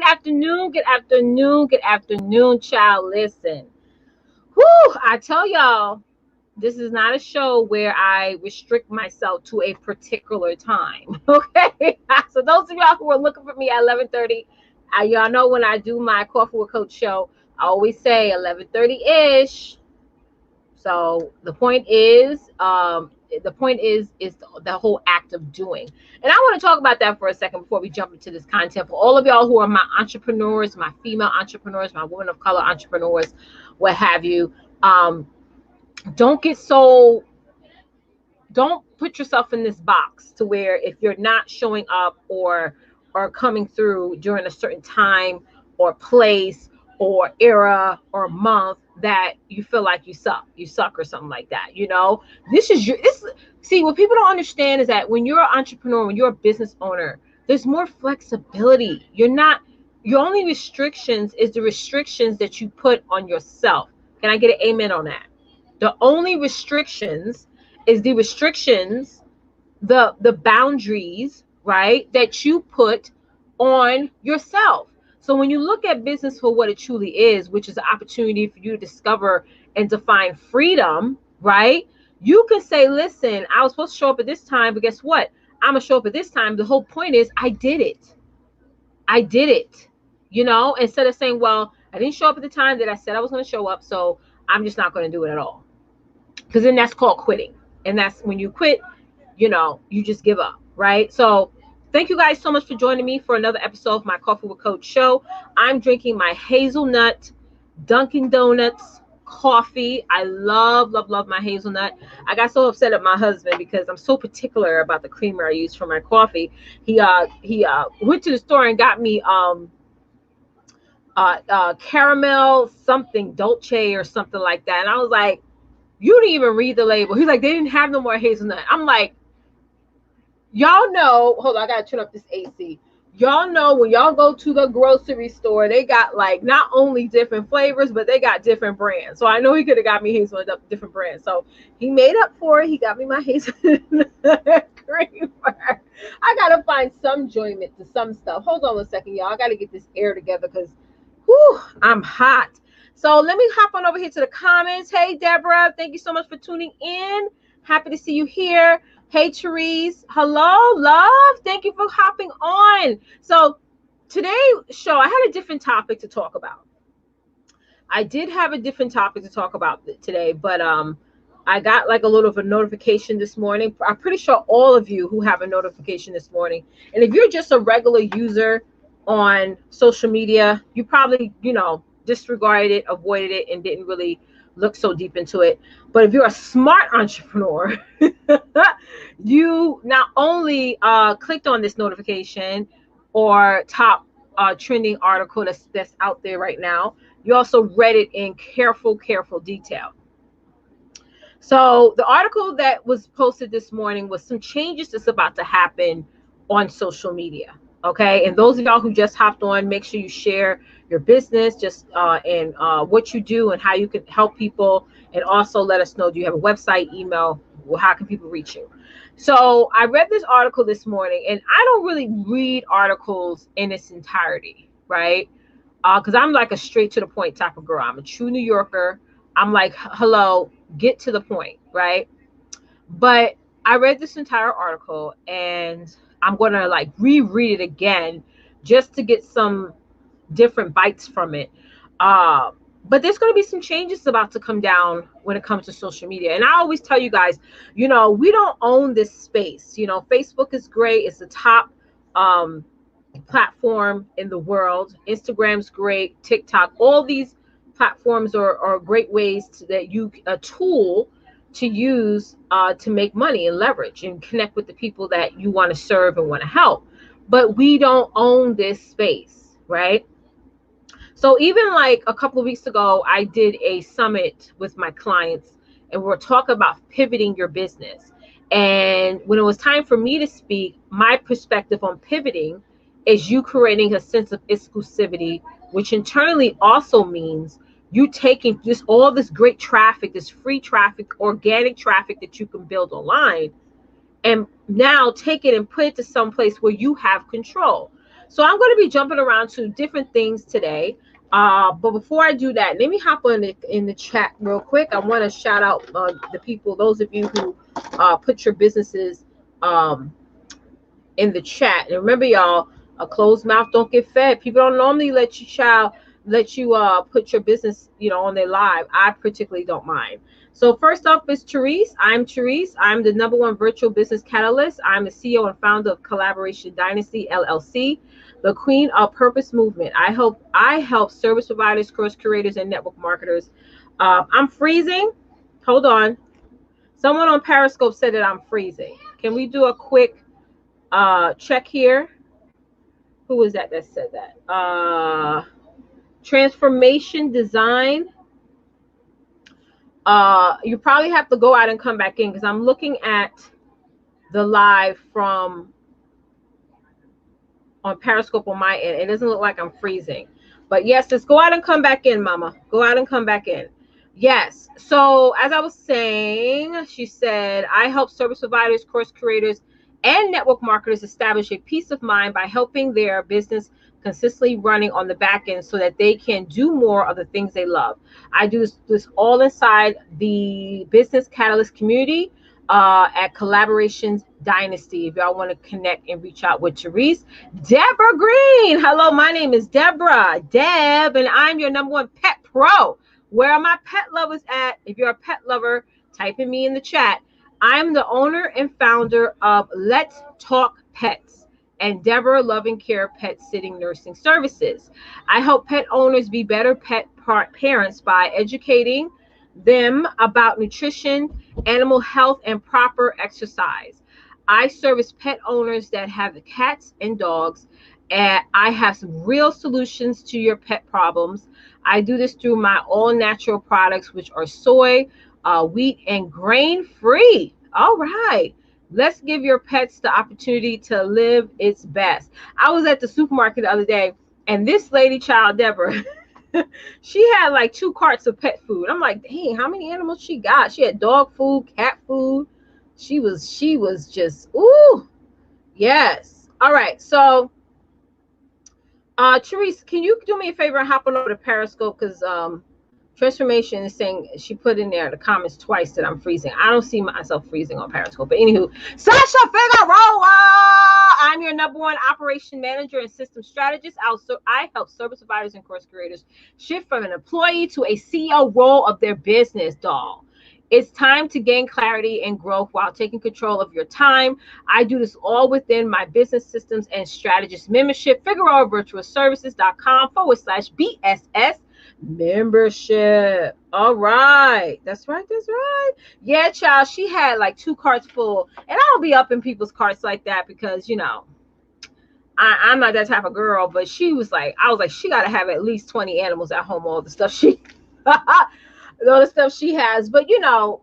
afternoon, good afternoon, good afternoon, child. Listen, whoo, I tell y'all, this is not a show where I restrict myself to a particular time. Okay. So those of y'all who are looking for me at 11:30, y'all know when I do my Coffee with Coach show, I always say 11:30-ish. So the point is the whole act of doing. And I want to talk about that for a second before we jump into this content. For all of y'all who are my entrepreneurs, my female entrepreneurs, my women of color entrepreneurs, what have you, don't get so don't put yourself in this box to where if you're not showing up or coming through during a certain time or place or era or month that you feel like you suck or something like that. This is this. See, what people don't understand is that when you're an entrepreneur, when you're a business owner, there's more flexibility. Your only restrictions is the restrictions that you put on yourself. Can I get an amen on that? The only restrictions is the restrictions, the boundaries, right, that you put on yourself. So when you look at business for what it truly is, which is an opportunity for you to discover and define freedom, right? You can say, listen, I was supposed to show up at this time, but guess what? I'm gonna show up at this time. The whole point is I did it. I did it. Instead of saying, well, I didn't show up at the time that I said I was going to show up, so I'm just not going to do it at all. Because then that's called quitting. And that's when you quit, you just give up, right? So thank you guys so much for joining me for another episode of my Coffee with Coach show. I'm drinking my hazelnut Dunkin' Donuts coffee. I love, love, love my hazelnut. I got so upset at my husband because I'm so particular about the creamer I use for my coffee. He went to the store and got me caramel something dolce or something like that. And I was like, you didn't even read the label. He's like, they didn't have no more hazelnut. I'm like, y'all know, hold on, I gotta turn up this AC. Y'all know when y'all go to the grocery store, they got like not only different flavors, but they got different brands. So I know he could have got me hazelnut different brands. So he made up for it. He got me my hazelnut creamer. I gotta find some enjoyment to some stuff. Hold on 1 second, y'all. I gotta get this air together because I'm hot. So let me hop on over here to the comments. Hey, Deborah, thank you so much for tuning in. Happy to see you here. Hey, Therese. Hello, love. Thank you for hopping on. So today's show, I had a different topic to talk about. I did have a different topic to talk about today, but I got like a little of a notification this morning. I'm pretty sure all of you who have a notification this morning, and if you're just a regular user on social media, you probably, disregarded it, avoided it, and didn't really look so deep into it. But if you're a smart entrepreneur, you not only clicked on this notification or top trending article that's out there right now, you also read it in careful detail. So the article that was posted this morning was some changes that's about to happen on social media. Okay, and those of y'all who just hopped on, make sure you share your business, and what you do and how you can help people, and also let us know, do you have a website, email, how can people reach you? So I read this article this morning, and I don't really read articles in its entirety, right? Because I'm like a straight to the point type of girl. I'm a true New Yorker. I'm like, hello, get to the point, right? But I read this entire article, and I'm going to like reread it again just to get some different bites from it. But there's going to be some changes about to come down when it comes to social media. And I always tell you guys, we don't own this space. Facebook is great. It's the top platform in the world. Instagram's great. TikTok, all these platforms are great ways a tool to use to make money and leverage and connect with the people that you want to serve and want to help. But we don't own this space, right? So even like a couple of weeks ago, I did a summit with my clients, and we were talking about pivoting your business. And when it was time for me to speak, my perspective on pivoting is you creating a sense of exclusivity, which internally also means you taking all this great traffic, this free traffic, organic traffic that you can build online, and now take it and put it to some place where you have control. So I'm going to be jumping around to different things today. But before I do that, let me hop on in the chat real quick. I want to shout out the people, those of you who put your businesses in the chat. And remember, y'all, a closed mouth don't get fed. People don't normally let you put your business, on their live. I particularly don't mind. So first up is Therese. I'm Therese. I'm the #1 virtual business catalyst. I'm the CEO and founder of Collaboration Dynasty LLC, the queen of purpose movement. I help service providers, course creators, and network marketers. I'm freezing. Hold on. Someone on Periscope said that I'm freezing. Can we do a quick check here? Who was that said that? Transformation design. You probably have to go out and come back in because I'm looking at the live from on Periscope on my end. It doesn't look like I'm freezing. But yes, just go out and come back in, mama. Go out and come back in. Yes. So as I was saying, she said, I help service providers, course creators, and network marketers establish a peace of mind by helping their business consistently running on the back end so that they can do more of the things they love. I do this all inside the Business Catalyst community at Collaborations Dynasty. If y'all want to connect and reach out with Therese. Deborah Green. Hello, my name is Deborah. Deb, and I'm your #1 pet pro. Where are my pet lovers at? If you're a pet lover, type in me in the chat. I'm the owner and founder of Let's Talk Pets and Deborah Loving Care Pet Sitting Nursing Services. I help pet owners be better pet parents by educating them about nutrition, animal health, and proper exercise. I service pet owners that have cats and dogs, and I have some real solutions to your pet problems. I do this through my all-natural products, which are soy, wheat, and grain-free. All right. Let's give your pets the opportunity to live its best. I was at the supermarket the other day, and this lady child, Deborah, she had like 2 carts of pet food. I'm like, dang, how many animals she got? She had dog food, cat food. She was just, ooh, yes. All right. So, Therese, can you do me a favor and hop on over to Periscope? Because Transformation is saying, she put in there the comments twice that I'm freezing. I don't see myself freezing on Periscope. But anywho, Sasha Figueroa, I'm your #1 operation manager and system strategist. I help service providers and course creators shift from an employee to a CEO role of their business, doll. It's time to gain clarity and growth while taking control of your time. I do this all within my business systems and strategist membership, FigueroaVirtualServices.com/BSS membership. All right. That's right. That's right. Yeah, child. She had like 2 carts full. And I don't be up in people's carts like that because, I'm not that type of girl. But I was like, she got to have at least 20 animals at home, all the stuff she has. But I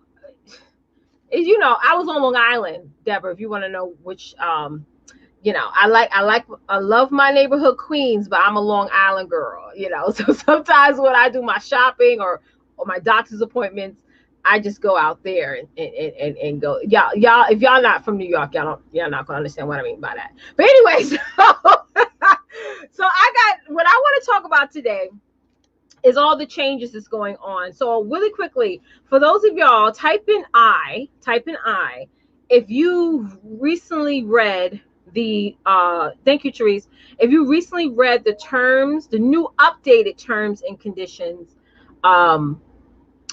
was on Long Island, Deborah, if you want to know which I love my neighborhood Queens, but I'm a Long Island girl, So sometimes when I do my shopping or my doctor's appointments, I just go out there and go. Y'all, if y'all not from New York, y'all not gonna understand what I mean by that. But anyways, so I got what I want to talk about today is all the changes that's going on. So really quickly, for those of y'all, type in I, if you recently read the thank you, Therese. If you recently read the terms, the new updated terms and conditions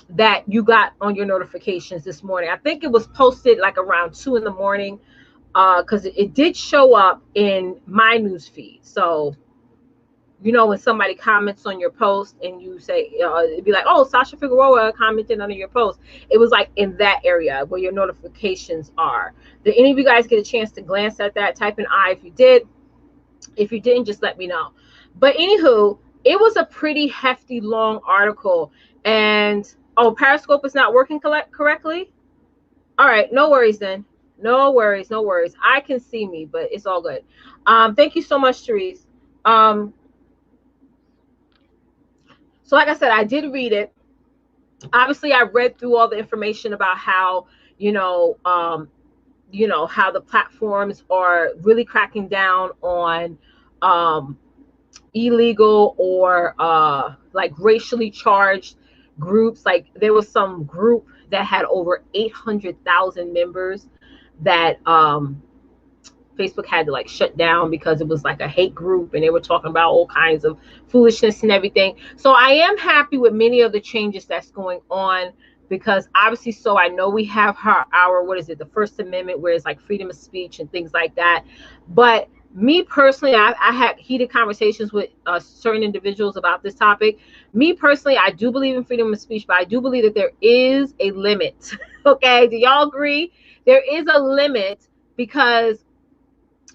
that you got on your notifications this morning. I think it was posted like around 2 in the morning because it did show up in my news feed. So when somebody comments on your post and you say, it'd be like, oh, Sasha Figueroa commented under your post. It was like in that area where your notifications are. Did any of you guys get a chance to glance at that? Type in I if you did. If you didn't, just let me know. But anywho, it was a pretty hefty, long article. And, Periscope is not working correctly? All right, no worries then. No worries. I can see me, but it's all good. Thank you so much, Therese. So like I said, I did read it. Obviously, I read through all the information about how, how the platforms are really cracking down on illegal or like racially charged groups. Like there was some group that had over 800,000 members that Facebook had to like shut down because it was like a hate group and they were talking about all kinds of foolishness and everything. So I am happy with many of the changes that's going on, because obviously, so I know we have our what is it, the First Amendment, where it's like freedom of speech and things like that. But me personally, I had heated conversations with certain individuals about this topic. Me personally, I do believe in freedom of speech, but I do believe that there is a limit. Okay, do y'all agree? There is a limit, because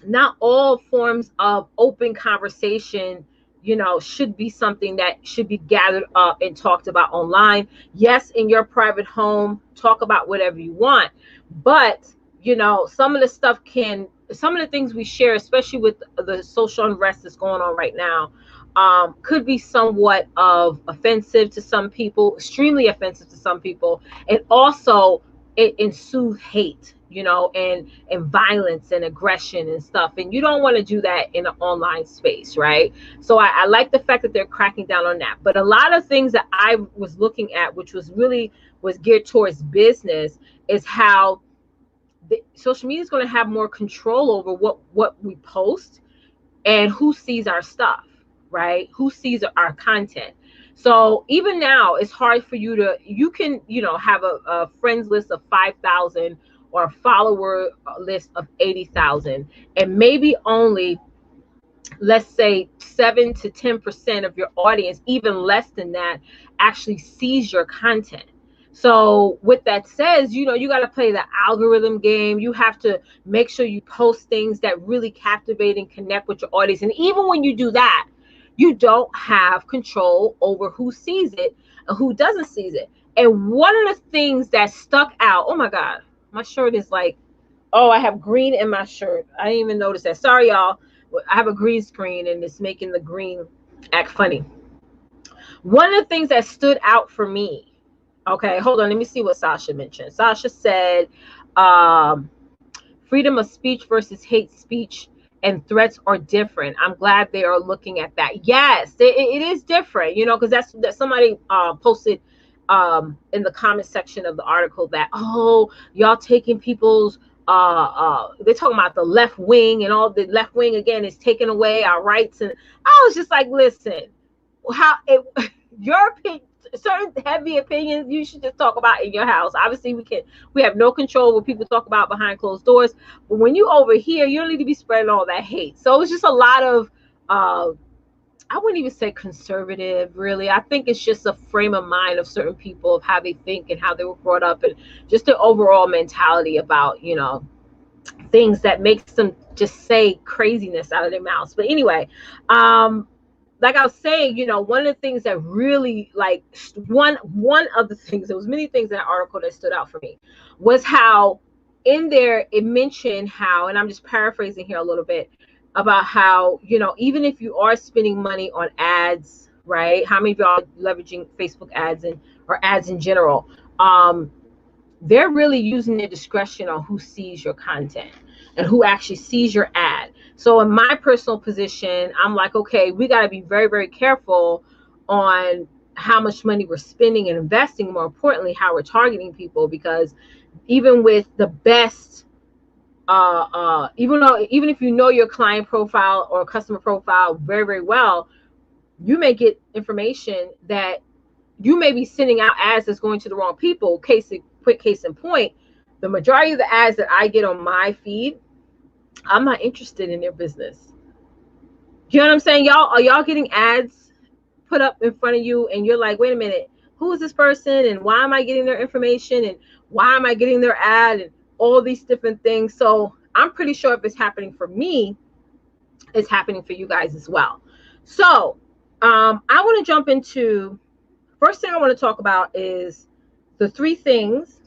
not all forms of open conversation, should be something that should be gathered up and talked about online. Yes, in your private home, talk about whatever you want, but some of the things we share, especially with the social unrest that's going on right now, could be somewhat of offensive to some people, extremely offensive to some people, and also it ensues hate, and violence and aggression and stuff. And you don't want to do that in an online space, right? So I like the fact that they're cracking down on that. But a lot of things that I was looking at, which was geared towards business, is how social media is going to have more control over what we post and who sees our stuff, right? Who sees our content. So even now, it's hard for you can have a friends list of 5,000 or a follower list of 80,000, and maybe only, let's say, 7 to 10% of your audience, even less than that, actually sees your content. So with that says, you got to play the algorithm game. You have to make sure you post things that really captivate and connect with your audience. And even when you do that, you don't have control over who sees it and who doesn't see it. And one of the things that stuck out, oh my God, my shirt is like, oh, I have green in my shirt. I didn't even notice that. Sorry, y'all. I have a green screen and it's making the green act funny. One of the things that stood out for me, okay, hold on. Let me see what Sasha mentioned. Sasha said, freedom of speech versus hate speech and threats are different. I'm glad they are looking at that. Yes, it is different, because that's somebody posted in the comment section of the article that, oh, y'all taking people's they're talking about the left wing, and all the left wing again is taking away our rights. And I was just like, listen, your opinion, certain heavy opinions, you should just talk about in your house. Obviously, we have no control what people talk about behind closed doors. But when you over here, you don't need to be spreading all that hate. So it's just a lot of I wouldn't even say conservative, really. I think it's just a frame of mind of certain people, of how they think and how they were brought up, and just the overall mentality about, things that makes them just say craziness out of their mouths. But anyway, like I was saying, one of the things that really, like, one of the things, there was many things in that article that stood out for me, was how in there it mentioned how, and I'm just paraphrasing here a little bit, about how, even if you are spending money on ads, right? How many of y'all are leveraging Facebook ads or ads in general? They're really using their discretion on who sees your content and who actually sees your ad. So in my personal position, I'm like, okay, we got to be very, very careful on how much money we're spending and investing. More importantly, how we're targeting people, because even with the best, even if you know your client profile or customer profile very, very well, you may get information that you may be sending out ads that's going to the wrong people. Quick case in point, the majority of the ads that I get on my feed, I'm not interested in their business. You know what I'm saying? Y'all getting ads put up in front of you, and you're like, wait a minute, who is this person, and why am I getting their information, and why am I getting their ad, and all these different things. So I'm pretty sure if it's happening for me, it's happening for you guys as well. So I want to jump into, first thing I want to talk about is the 3 things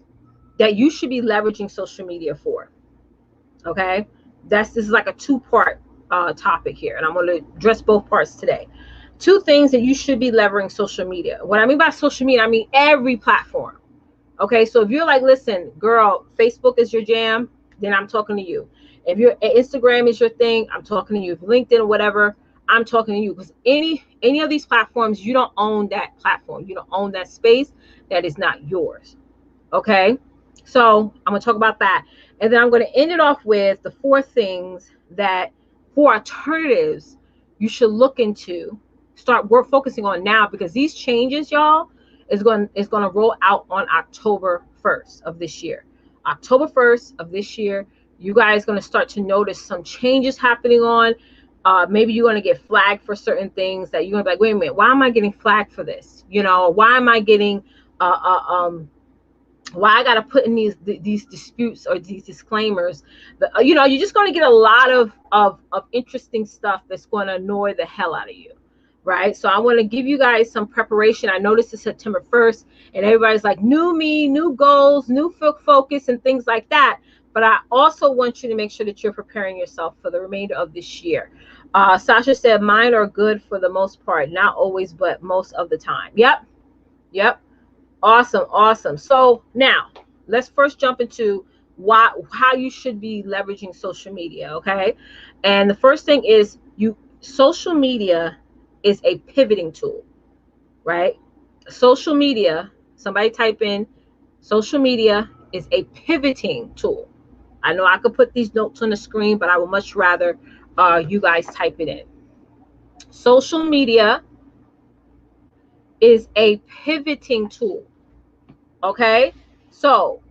that you should be leveraging social media for. Okay, this is like a 2-part topic here, and I'm going to address both parts today. 2 things that you should be leveraging social media. What I mean by social media, I mean every platform. Okay, so if you're like, listen, girl, Facebook is your jam, then I'm talking to you. If your Instagram is your thing, I'm talking to you. If LinkedIn or whatever, I'm talking to you. Because any of these platforms, you don't own that platform. You don't own that space. That is not yours. Okay? So I'm going to talk about that. And then I'm going to end it off with the 4 things that, 4 alternatives you should look into, start focusing on now, because these changes, y'all, is going to roll out on October 1st of this year. October 1st of this year, you guys are going to start to notice some changes happening on. Maybe you're going to get flagged for certain things that you're going to be like, wait a minute, why am I getting flagged for this? You know, why am I getting why I got to put in these disputes or these disclaimers. You know, you're just going to get a lot of interesting stuff that's going to annoy the hell out of you, right? So I want to give you guys some preparation. I know this is September 1st, and everybody's like, new me, new goals, new focus, and things like that. But I also want you to make sure that you're preparing yourself for the remainder of this year. Sasha said, mine are good for the most part, not always, but most of the time. Yep. Awesome. So now let's first jump into how you should be leveraging social media. Okay. And the first thing is social media is a pivoting tool, right? Social media, somebody type in, social media is a pivoting tool. I know I could put these notes on the screen, but I would much rather you guys type it in. Social media is a pivoting tool. Okay, so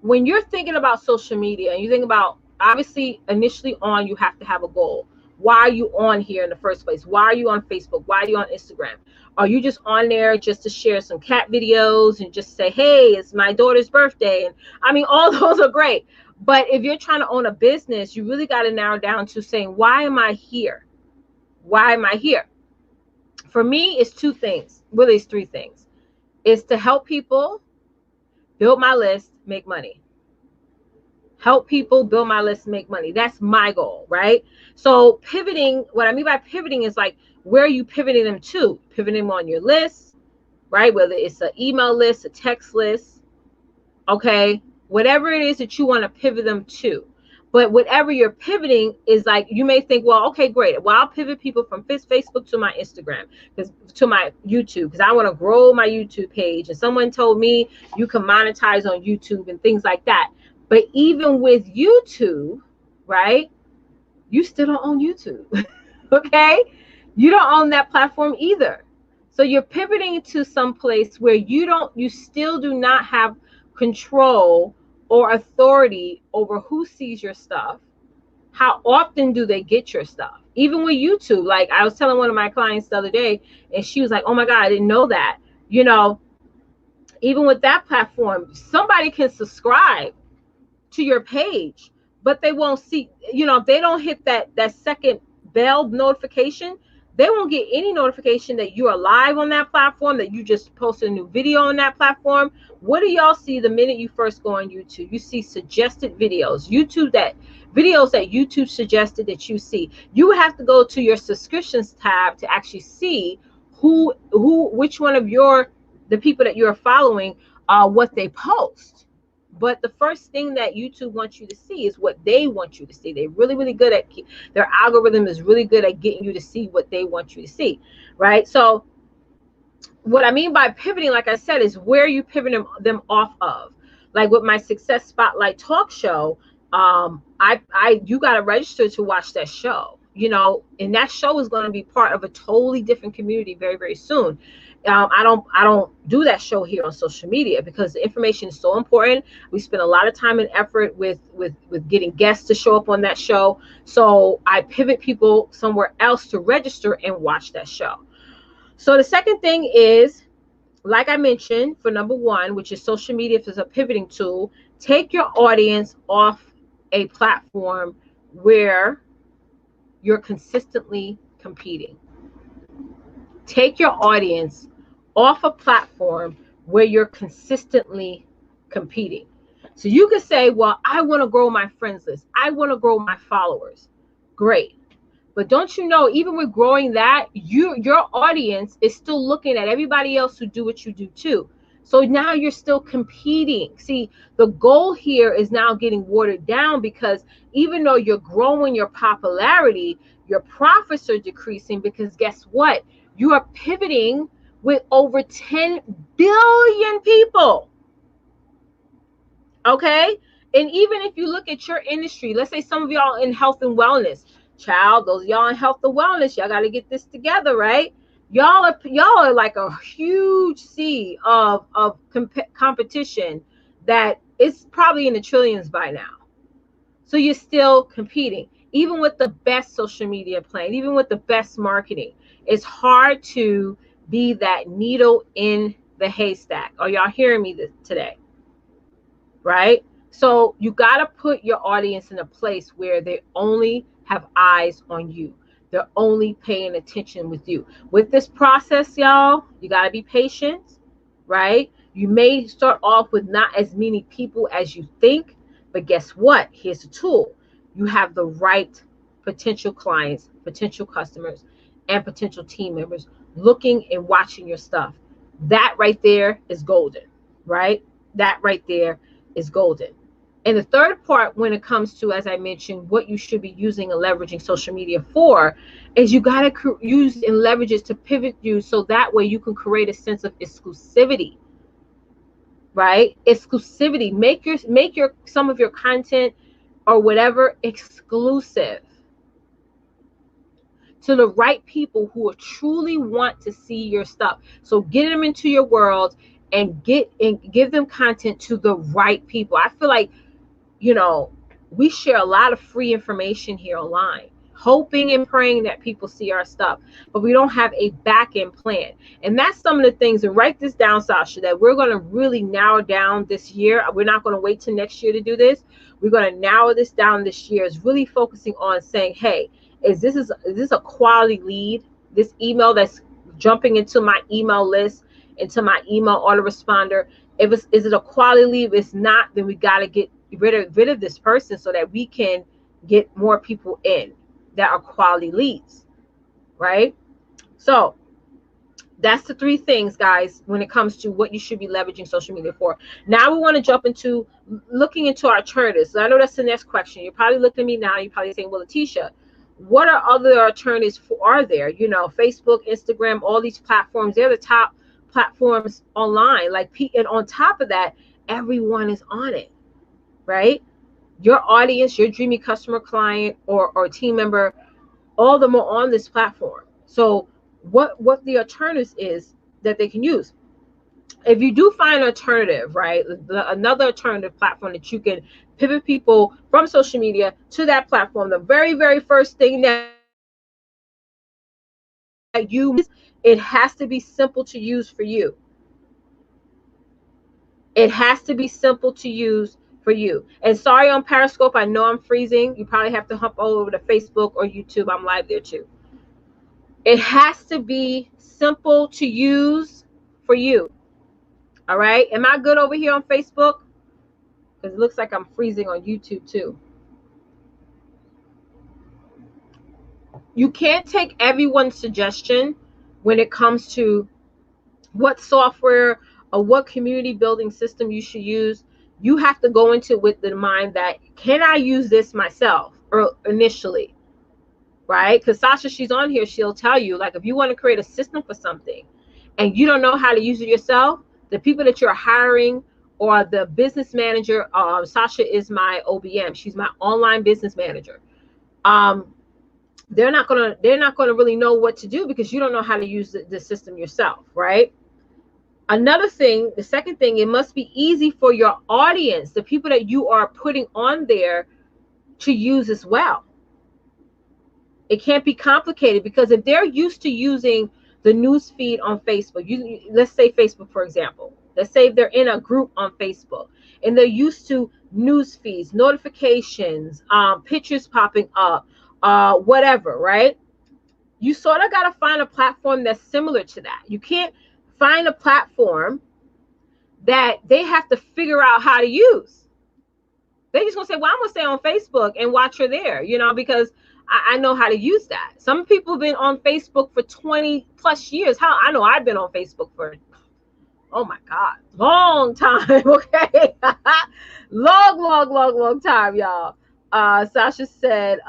when you're thinking about social media and you think about, obviously initially on, you have to have a goal. Why are you on here in the first place? Why are you on Facebook? Why are you on Instagram? Are you just on there just to share some cat videos and just say, hey, it's my daughter's birthday? And I mean, all those are great. But if you're trying to own a business, you really got to narrow down to saying, why am I here? Why am I here? For me, it's 2 things. Really, it's 3 things. It's to help people, build my list, make money. Help people, build my list, make money. That's my goal, right? So pivoting, what I mean by pivoting is like, where are you pivoting them to? Pivoting them on your list, right? Whether it's an email list, a text list, okay? Whatever it is that you want to pivot them to. But whatever you're pivoting is like, you may think, well, okay, great. Well, I'll pivot people from Facebook to my Instagram, to my YouTube, because I want to grow my YouTube page. And someone told me you can monetize on YouTube and things like that. But even with YouTube, right, you still don't own YouTube, okay? You don't own that platform either. So you're pivoting to some place where you still do not have control or authority over who sees your stuff. How often do they get your stuff? Even with YouTube, like I was telling one of my clients the other day, and she was like, oh my God, I didn't know that. You know, even with that platform, somebody can subscribe to your page, but they won't see, you know, if they don't hit that second bell notification, they won't get any notification that you are live on that platform, that you just posted a new video on that platform. What do y'all see the minute you first go on YouTube? You see suggested videos. Videos that YouTube suggested that you see. You have to go to your subscriptions tab to actually see which one of the people that you're following, what they post. But the first thing that YouTube wants you to see is what they want you to see. They're really, really good at, their algorithm is really good at getting you to see what they want you to see, right? So what I mean by pivoting, like I said, is where you pivot them off of. Like with my Success Spotlight talk show, you got to register to watch that show, you know, and that show is going to be part of a totally different community very, very soon. I don't do that show here on social media because the information is so important. We spend a lot of time and effort with getting guests to show up on that show. So I pivot people somewhere else to register and watch that show. So the second thing is, like I mentioned, for number 1, which is social media is a pivoting tool, take your audience off a platform where you're consistently competing. Take your audience off a platform where you're consistently competing. So you could say, well, I want to grow my friends list. I want to grow my followers. Great. But don't you know, even with growing that, your audience is still looking at everybody else who do what you do too. So now you're still competing. See, the goal here is now getting watered down, because even though you're growing your popularity, your profits are decreasing, because guess what? You are pivoting with over 10 billion people. Okay? And even if you look at your industry, let's say some of y'all in health and wellness, child, those y'all in health and wellness, y'all got to get this together, right? Y'all are like a huge sea of competition that is probably in the trillions by now. So you're still competing, even with the best social media plan, even with the best marketing. It's hard to be that needle in the haystack. Are y'all hearing me today? Right? So you got to put your audience in a place where they only have eyes on you. They're only paying attention with you. With this process, y'all, you got to be patient, right? You may start off with not as many people as you think, but guess what? Here's the tool. You have the right potential clients, potential customers, and potential team members looking and watching your stuff. That right there is golden, right? That right there is golden. And the third part, when it comes to, as I mentioned, what you should be using and leveraging social media for, is you got to use and leverage it to pivot you, so that way you can create a sense of exclusivity, right? Exclusivity. Make your some of your content or whatever exclusive to the right people who truly want to see your stuff. So get them into your world and give them content to the right people. I feel like, we share a lot of free information here online, hoping and praying that people see our stuff, but we don't have a back-end plan. And that's some of the things, and write this down, Sasha, that we're going to really narrow down this year. We're not going to wait till next year to do this. We're going to narrow this down this year, is really focusing on saying, hey, is this a quality lead? This email that's jumping into my email list, into my email autoresponder, is it a quality lead? If it's not, then we got to get rid of this person so that we can get more people in that are quality leads, right? So that's the three things, guys, when it comes to what you should be leveraging social media for. Now we want to jump into looking into alternatives. So I know that's the next question. You're probably looking at me now. You're probably saying, well, Letitia, what are other alternatives are there? Facebook, Instagram, all these platforms, they're the top platforms online. And on top of that, everyone is on it, right? Your audience, your dreamy customer, client, or team member, all of them are on this platform. So what the alternatives is that they can use. If you do find an alternative, right, another alternative platform that you can pivot people from social media to that platform, the very, very first thing that it has to be simple to use for you. It has to be simple to use for you. And sorry on Periscope, I know I'm freezing. You probably have to hop over to Facebook or YouTube. I'm live there too. It has to be simple to use for you. All right. Am I good over here on Facebook? Because it looks like I'm freezing on YouTube too. You can't take everyone's suggestion when it comes to what software or what community building system you should use. You have to go into it with the mind that, can I use this myself or initially, right? Because Sasha, she's on here, she'll tell you, like, if you want to create a system for something and you don't know how to use it yourself, the people that you're hiring or the business manager, Sasha is my OBM, she's my online business manager. They're not gonna really know what to do because you don't know how to use the system yourself, right? Another thing, the second thing, it must be easy for your audience, the people that you are putting on there, to use as well. It can't be complicated, because if they're used to using the news feed on Facebook, let's say Facebook, for example, let's say they're in a group on Facebook and they're used to news feeds, notifications, pictures popping up, whatever, right? You sort of got to find a platform that's similar to that. You can't find a platform that they have to figure out how to use. They just gonna say, well, I'm gonna stay on Facebook and watch her there, because I know how to use that. Some people have been on Facebook for 20 plus years. I know I've been on Facebook for Oh my God, long time. Okay. Long time, y'all. Sasha said,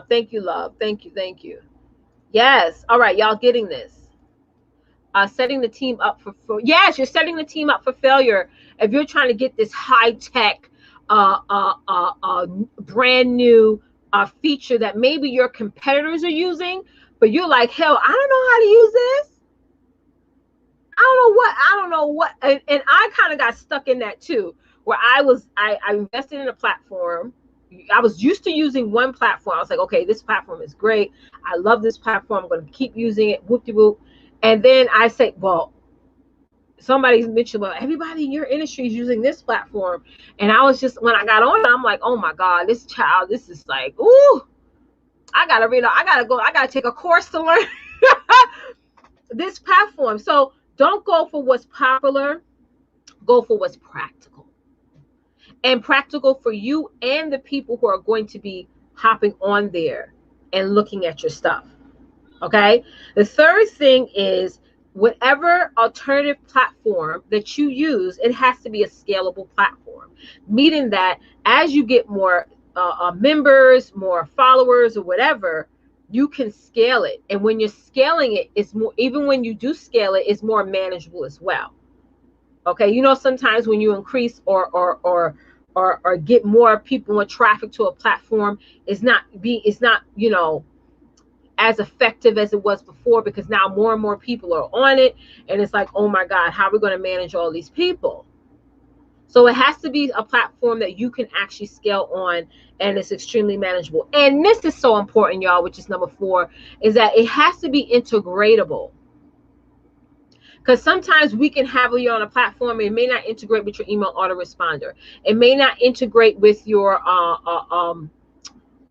thank you, love. Thank you. Yes. All right, y'all getting this. Setting the team up for yes, you're setting the team up for failure if you're trying to get this high tech, brand new feature that maybe your competitors are using, but you're like, hell, I don't know how to use this. I don't know what, and I kind of got stuck in that too, where I invested in a platform. I was used to using one platform. I was like, okay, this platform is great. I love this platform. I'm going to keep using it. Whoop de whoop. And then I say, well, somebody mentioned, well, everybody in your industry is using this platform. And I was just, when I got on, I'm like, oh my God, this child, this is like, ooh, I got to read, I got to go, I got to take a course to learn this platform. So don't go for what's popular, go for what's practical. And practical for you and the people who are going to be hopping on there and looking at your stuff. Okay. The third thing is, whatever alternative platform that you use, it has to be a scalable platform, meaning that as you get more members, more followers, or whatever, you can scale it. And when you're scaling it, it's more, even when you do scale it, it's more manageable as well. Okay. You know, sometimes when you increase or get more people, more traffic to a platform, it's not, you know, as effective as it was before, because now more and more people are on it, and it's like, oh my God, how are we going to manage all these people? So it has to be a platform that you can actually scale on, and it's extremely manageable. And this is so important, y'all, which is number 4, is that it has to be integratable. Because sometimes we can have you on a platform, and it may not integrate with your email autoresponder. It may not integrate with your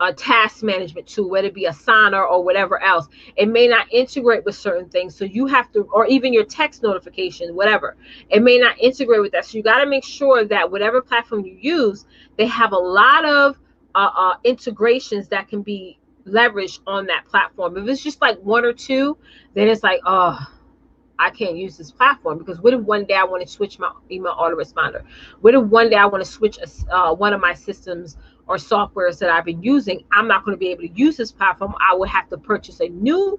a task management tool, whether it be Asana or whatever else. It may not integrate with certain things. So you have to, or even your text notification, whatever. It may not integrate with that. So you got to make sure that whatever platform you use, they have a lot of integrations that can be leveraged on that platform. If it's just like 1 or 2, then it's like, oh, I can't use this platform, because what if one day I want to switch my email autoresponder? What if one day I want to switch one of my systems or softwares that I've been using? I'm not going to be able to use this platform. I would have to purchase a new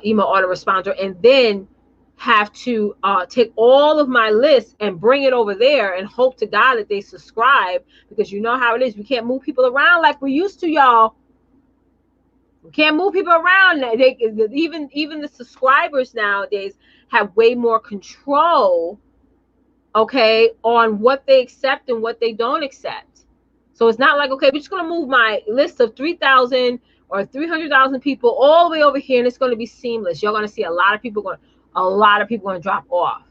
email autoresponder, and then have to take all of my lists and bring it over there and hope to God that they subscribe, because you know how it is. We can't move people around like we used to, y'all. We can't move people around. Even the subscribers nowadays have way more control, okay, on what they accept and what they don't accept. So it's not like, okay, we're just going to move my list of 3,000 or 300,000 people all the way over here, and it's going to be seamless. You're going to see a lot of people going to drop off.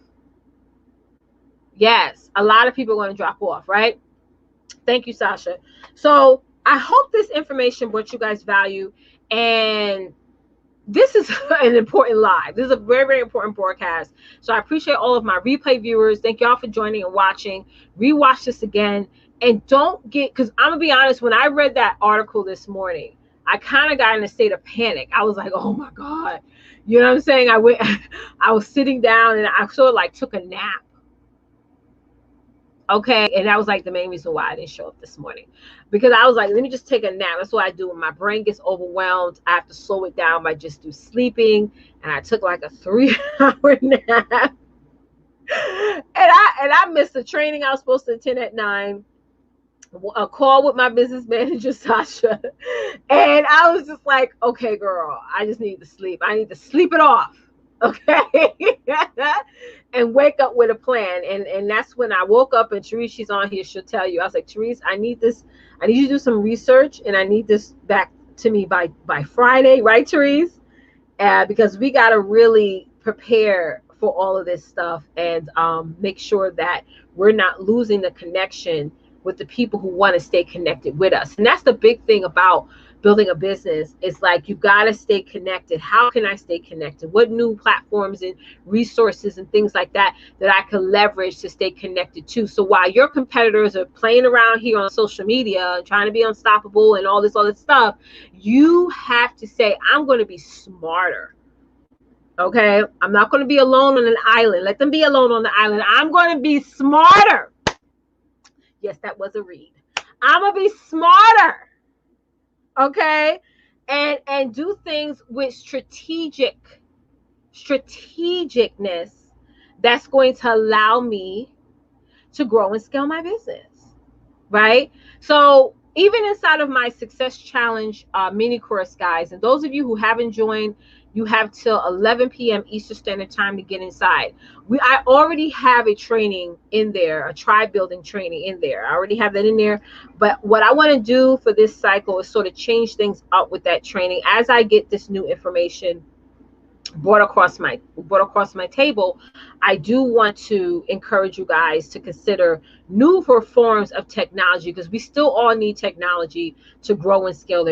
Yes, a lot of people are going to drop off, right? Thank you, Sasha. So I hope this information brought you guys value. And this is an important live. This is a very, very important broadcast. So I appreciate all of my replay viewers. Thank y'all for joining and watching. Rewatch this again. And don't get, because I'm going to be honest, when I read that article this morning, I kind of got in a state of panic. I was like, oh my God. You know what I'm saying? I was sitting down, and I sort of like took a nap. Okay. And that was like the main reason why I didn't show up this morning, because I was like, let me just take a nap. That's what I do when my brain gets overwhelmed. I have to slow it down by just do sleeping. And I took like a 3-hour nap. And I missed the training I was supposed to attend at 9, a call with my business manager, Sasha. And I was just like, okay, girl, I just need to sleep. I need to sleep it off. Okay. And wake up with a plan. And that's when I woke up, and Therese, she's on here, she'll tell you. I was like, Therese, I need you to do some research, and I need this back to me by Friday, right, Therese? Because we got to really prepare for all of this stuff, and make sure that we're not losing the connection with the people who want to stay connected with us. And that's the big thing about building a business. It's like, you got to stay connected. How can I stay connected? What new platforms and resources and things like that I can leverage to stay connected to? So while your competitors are playing around here on social media, trying to be unstoppable and all this other stuff, you have to say, I'm going to be smarter. Okay, I'm not going to be alone on an island. Let them be alone on the island. I'm going to be smarter. Yes, that was a read. I'm going to be smarter. Okay, and do things with strategicness that's going to allow me to grow and scale my business, right? So even inside of my Success Challenge mini course, guys, and those of you who haven't joined, you have till 11 p.m. Eastern Standard Time to get inside. I already have a training in there, a tribe building training in there. I already have that in there. But what I want to do for this cycle is sort of change things up with that training as I get this new information brought across my table. I do want to encourage you guys to consider newer forms of technology, because we still all need technology to grow and scale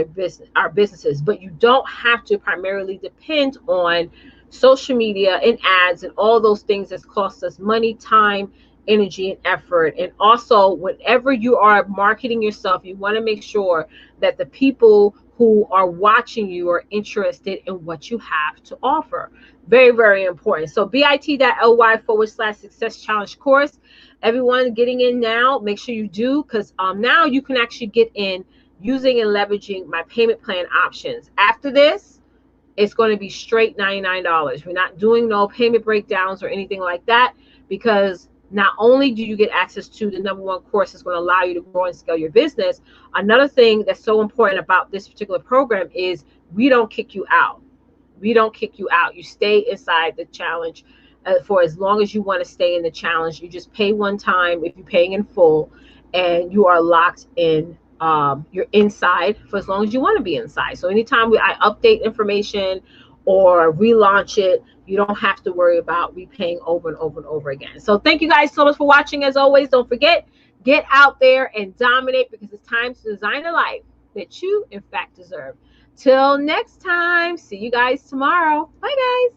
our businesses. But you don't have to primarily depend on social media and ads and all those things that cost us money, time, energy, and effort. And also, whenever you are marketing yourself, you want to make sure that the people who are watching you are interested in what you have to offer. Very, very important. So bit.ly/success challenge course. Everyone getting in now, make sure you do, because now you can actually get in using and leveraging my payment plan options. After this, it's going to be straight $99. We're not doing no payment breakdowns or anything like that, because not only do you get access to the #1 course that's going to allow you to grow and scale your business, another thing that's so important about this particular program is we don't kick you out. We don't kick you out. You stay inside the challenge for as long as you want to stay in the challenge. You just pay one time if you're paying in full, and you are locked in. You're inside for as long as you want to be inside. So anytime I update information or relaunch it, you don't have to worry about repaying over and over and over again. So thank you guys so much for watching. As always, don't forget, get out there and dominate, because it's time to design a life that you in fact deserve. Till next time, see you guys tomorrow. Bye, guys.